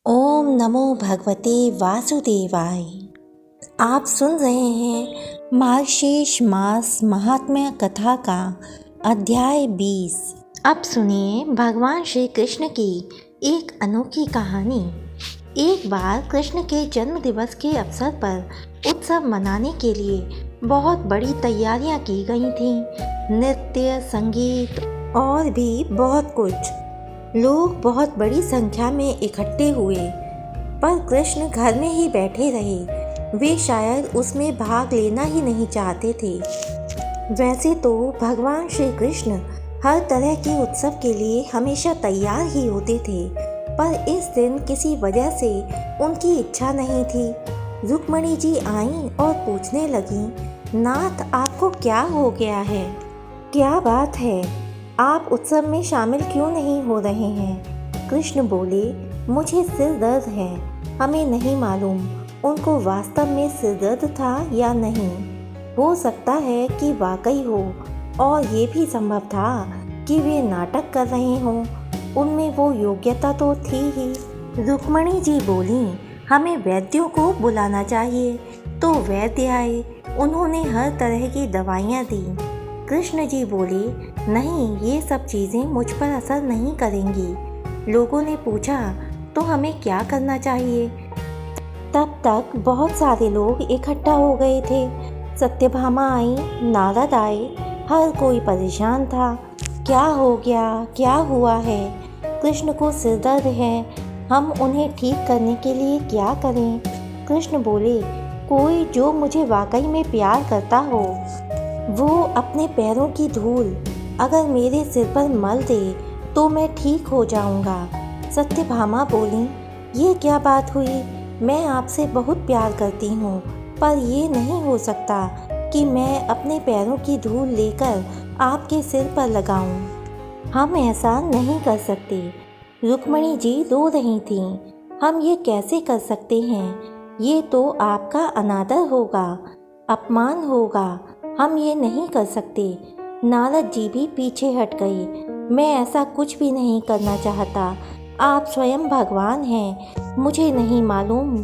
ओम नमो भगवते वासुदेवाय। आप सुन रहे हैं मार्गशीर्ष मास महात्म्य कथा का अध्याय 20। अब सुनिए भगवान श्री कृष्ण की एक अनोखी कहानी। एक बार कृष्ण के जन्म दिवस के अवसर पर उत्सव मनाने के लिए बहुत बड़ी तैयारियां की गई थीं। नृत्य, संगीत और भी बहुत कुछ। लोग बहुत बड़ी संख्या में इकट्ठे हुए, पर कृष्ण घर में ही बैठे रहे। वे शायद उसमें भाग लेना ही नहीं चाहते थे। वैसे तो भगवान श्री कृष्ण हर तरह के उत्सव के लिए हमेशा तैयार ही होते थे, पर इस दिन किसी वजह से उनकी इच्छा नहीं थी। रुक्मणी जी आईं और पूछने लगीं, नाथ आपको क्या हो गया है? क्या बात है? आप उत्सव में शामिल क्यों नहीं हो रहे हैं? कृष्ण बोले, मुझे सिर दर्द है। हमें नहीं मालूम उनको वास्तव में सिर दर्द था या नहीं। हो सकता है कि वाकई हो, और ये भी संभव था कि वे नाटक कर रहे हों। उनमें वो योग्यता तो थी ही। रुक्मणी जी बोली, हमें वैद्यों को बुलाना चाहिए। तो वैद्य आए। उन्होंने हर तरह की दवाइयाँ दी। कृष्ण जी बोले, नहीं, ये सब चीज़ें मुझ पर असर नहीं करेंगी। लोगों ने पूछा, तो हमें क्या करना चाहिए? तब तक बहुत सारे लोग इकट्ठा हो गए थे। सत्यभामा आई, नारद आए। हर कोई परेशान था। क्या हो गया? क्या हुआ है? कृष्ण को सिर दर्द है। हम उन्हें ठीक करने के लिए क्या करें? कृष्ण बोले, कोई जो मुझे वाकई में प्यार करता हो, वो अपने पैरों की धूल अगर मेरे सिर पर मल दे तो मैं ठीक हो जाऊंगा। सत्यभामा बोली, ये क्या बात हुई? मैं आपसे बहुत प्यार करती हूँ, पर ये नहीं हो सकता कि मैं अपने पैरों की धूल लेकर आपके सिर पर लगाऊं। हम ऐसा नहीं कर सकते। रुक्मणी जी रो रही थीं। हम ये कैसे कर सकते हैं? ये तो आपका अनादर होगा, अपमान होगा। हम ये नहीं कर सकते। नारद जी भी पीछे हट गए। मैं ऐसा कुछ भी नहीं करना चाहता। आप स्वयं भगवान हैं। मुझे नहीं मालूम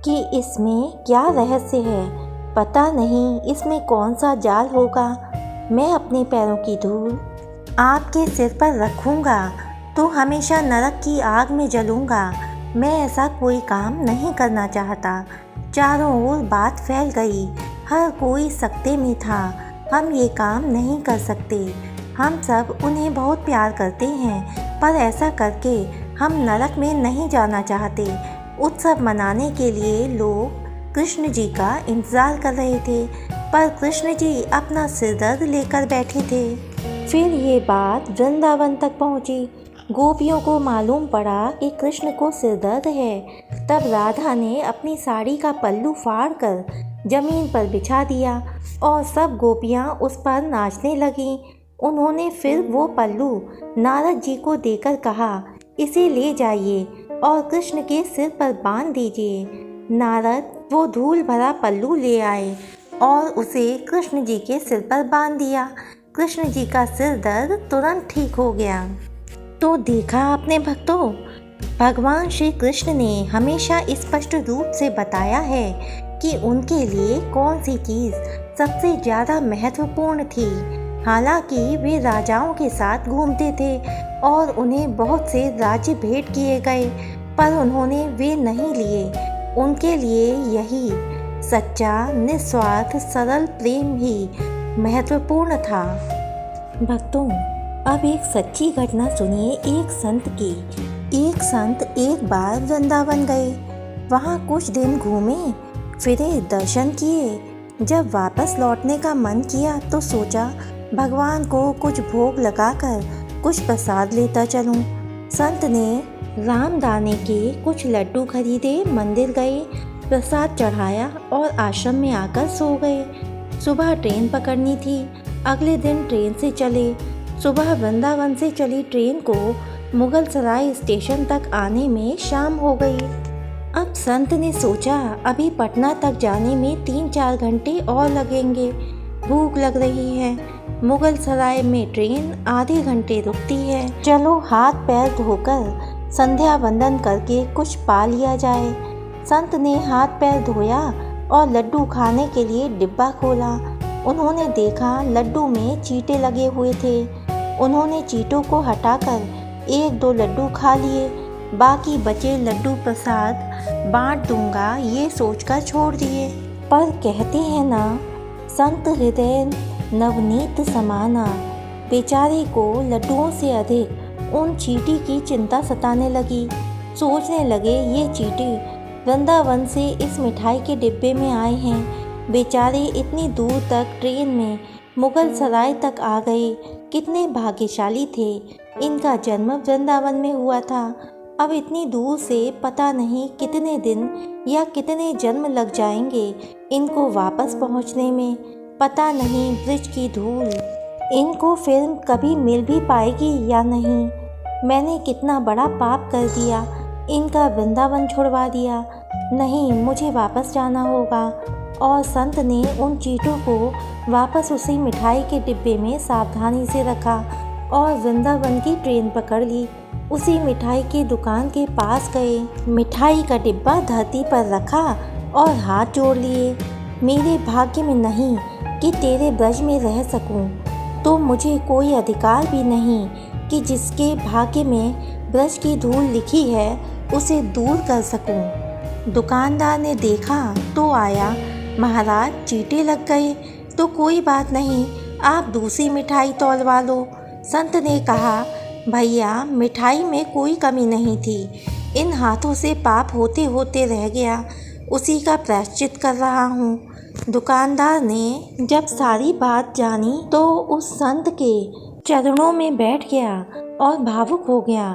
कि इसमें क्या रहस्य है। पता नहीं इसमें कौन सा जाल होगा। मैं अपने पैरों की धूल आपके सिर पर रखूँगा तो हमेशा नरक की आग में जलूँगा। मैं ऐसा कोई काम नहीं करना चाहता। चारों ओर बात फैल गई। हर कोई सकते में था। हम ये काम नहीं कर सकते। हम सब उन्हें बहुत प्यार करते हैं, पर ऐसा करके हम नरक में नहीं जाना चाहते। उत्सव मनाने के लिए लोग कृष्ण जी का इंतज़ार कर रहे थे, पर कृष्ण जी अपना सिर दर्द लेकर बैठे थे। फिर ये बात वृंदावन तक पहुंची। गोपियों को मालूम पड़ा कि कृष्ण को सिर दर्द है। तब राधा ने अपनी साड़ी का पल्लू फाड़कर जमीन पर बिछा दिया और सब गोपियां उस पर नाचने लगीं। उन्होंने फिर वो पल्लू नारद जी को देकर कहा, इसे ले जाइए और कृष्ण के सिर पर बांध दीजिए। नारद वो धूल भरा पल्लू ले आए और उसे कृष्ण जी के सिर पर बांध दिया। कृष्ण जी का सिर दर्द तुरंत ठीक हो गया। तो देखा आपने भक्तों, भगवान श्री कृष्ण ने हमेशा स्पष्ट रूप से बताया है कि उनके लिए कौन सी चीज़ सबसे ज़्यादा महत्वपूर्ण थी। हालांकि वे राजाओं के साथ घूमते थे और उन्हें बहुत से राज्य भेंट किए गए, पर उन्होंने वे नहीं लिए। उनके लिए यही सच्चा, निस्वार्थ, सरल प्रेम ही महत्वपूर्ण था। भक्तों, अब एक सच्ची घटना सुनिए एक संत की। एक संत एक बार वृंदावन गए। वहाँ कुछ दिन घूमे फिरे, दर्शन किए। जब वापस लौटने का मन किया तो सोचा भगवान को कुछ भोग लगाकर कुछ प्रसाद लेता चलूं। संत ने रामदाने के कुछ लड्डू खरीदे, मंदिर गए, प्रसाद चढ़ाया और आश्रम में आकर सो गए। सुबह ट्रेन पकड़नी थी। अगले दिन ट्रेन से चले। सुबह वृंदावन से चली ट्रेन को मुगल सराय स्टेशन तक आने में शाम हो गई। अब संत ने सोचा अभी पटना तक जाने में 3-4 घंटे और लगेंगे। भूख लग रही है। मुगल सराय में ट्रेन आधे घंटे रुकती है। चलो हाथ पैर धोकर संध्या वंदन करके कुछ पा लिया जाए। संत ने हाथ पैर धोया और लड्डू खाने के लिए डिब्बा खोला। उन्होंने देखा लड्डू में चींटे लगे हुए थे। उन्होंने चींटों को हटाकर 1-2 लड्डू खा लिए। बाकी बचे लड्डू प्रसाद बांट दूंगा ये सोचकर छोड़ दिए। पर कहते हैं ना, संत हृदय नवनीत समाना। बेचारे को लड्डुओं से अधिक उन चींटी की चिंता सताने लगी। सोचने लगे ये चींटी वृंदावन से इस मिठाई के डिब्बे में आए हैं। बेचारे इतनी दूर तक ट्रेन में मुगल सराय तक आ गए। कितने भाग्यशाली थे, इनका जन्म वृंदावन में हुआ था। अब इतनी दूर से पता नहीं कितने दिन या कितने जन्म लग जाएंगे इनको वापस पहुंचने में। पता नहीं ब्रिज की धूल इनको फिर कभी मिल भी पाएगी या नहीं। मैंने कितना बड़ा पाप कर दिया, इनका वृंदावन छुड़वा दिया। नहीं, मुझे वापस जाना होगा। और संत ने उन चींटों को वापस उसी मिठाई के डिब्बे में सावधानी से रखा और वृंदावन की ट्रेन पकड़ ली। उसी मिठाई की दुकान के पास गए, मिठाई का डिब्बा धरती पर रखा और हाथ जोड़ लिए। मेरे भाग्य में नहीं कि तेरे ब्रज में रह सकूं, तो मुझे कोई अधिकार भी नहीं कि जिसके भाग्य में ब्रज की धूल लिखी है उसे दूर कर सकूं। दुकानदार ने देखा तो आया, महाराज चींटे लग गए तो कोई बात नहीं, आप दूसरी मिठाई तौलवा लो। संत ने कहा, भैया मिठाई में कोई कमी नहीं थी, इन हाथों से पाप होते होते रह गया, उसी का प्रायश्चित कर रहा हूँ। दुकानदार ने जब सारी बात जानी तो उस संत के चरणों में बैठ गया और भावुक हो गया।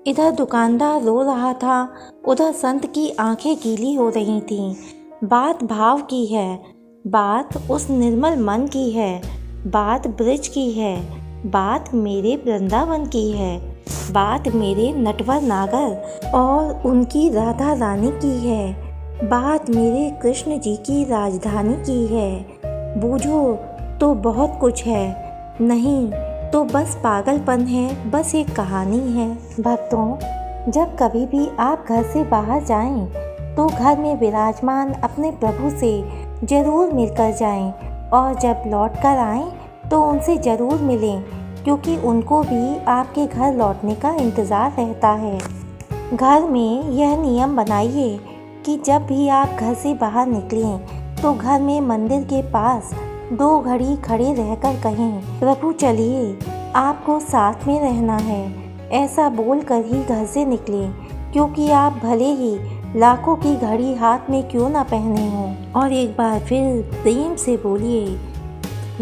इधर दुकानदार रो रहा था, उधर संत की आंखें गीली हो रही थीं। बात भाव की है, बात उस निर्मल मन की है, बात ब्रज की है, बात मेरे वृंदावन की है, बात मेरे नटवर नागर और उनकी राधा रानी की है, बात मेरे कृष्ण जी की राजधानी की है। बूझो तो बहुत कुछ है, नहीं तो बस पागलपन है, बस एक कहानी है। भक्तों, जब कभी भी आप घर से बाहर जाएं, तो घर में विराजमान अपने प्रभु से जरूर मिलकर जाएं और जब लौट कर आएँ तो उनसे ज़रूर मिलें, क्योंकि उनको भी आपके घर लौटने का इंतज़ार रहता है। घर में यह नियम बनाइए कि जब भी आप घर से बाहर निकलें तो घर में मंदिर के पास 2 घड़ी खड़े रहकर कहें, प्रभु चलिए, आपको साथ में रहना है। ऐसा बोलकर ही घर से निकलें, क्योंकि आप भले ही लाखों की घड़ी हाथ में क्यों ना पहने हों। और एक बार फिर प्रेम से बोलिए,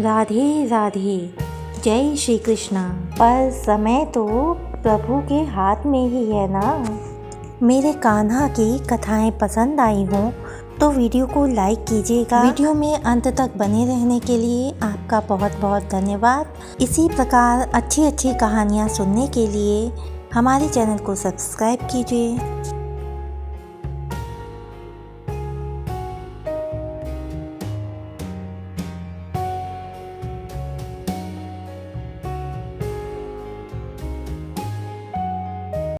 राधे राधे, जय श्री कृष्णा। पर समय तो प्रभु के हाथ में ही है ना। मेरे कान्हा की कथाएं पसंद आई हों तो वीडियो को लाइक कीजिएगा। वीडियो में अंत तक बने रहने के लिए आपका बहुत बहुत धन्यवाद। इसी प्रकार अच्छी अच्छी कहानियाँ सुनने के लिए हमारे चैनल को सब्सक्राइब कीजिए।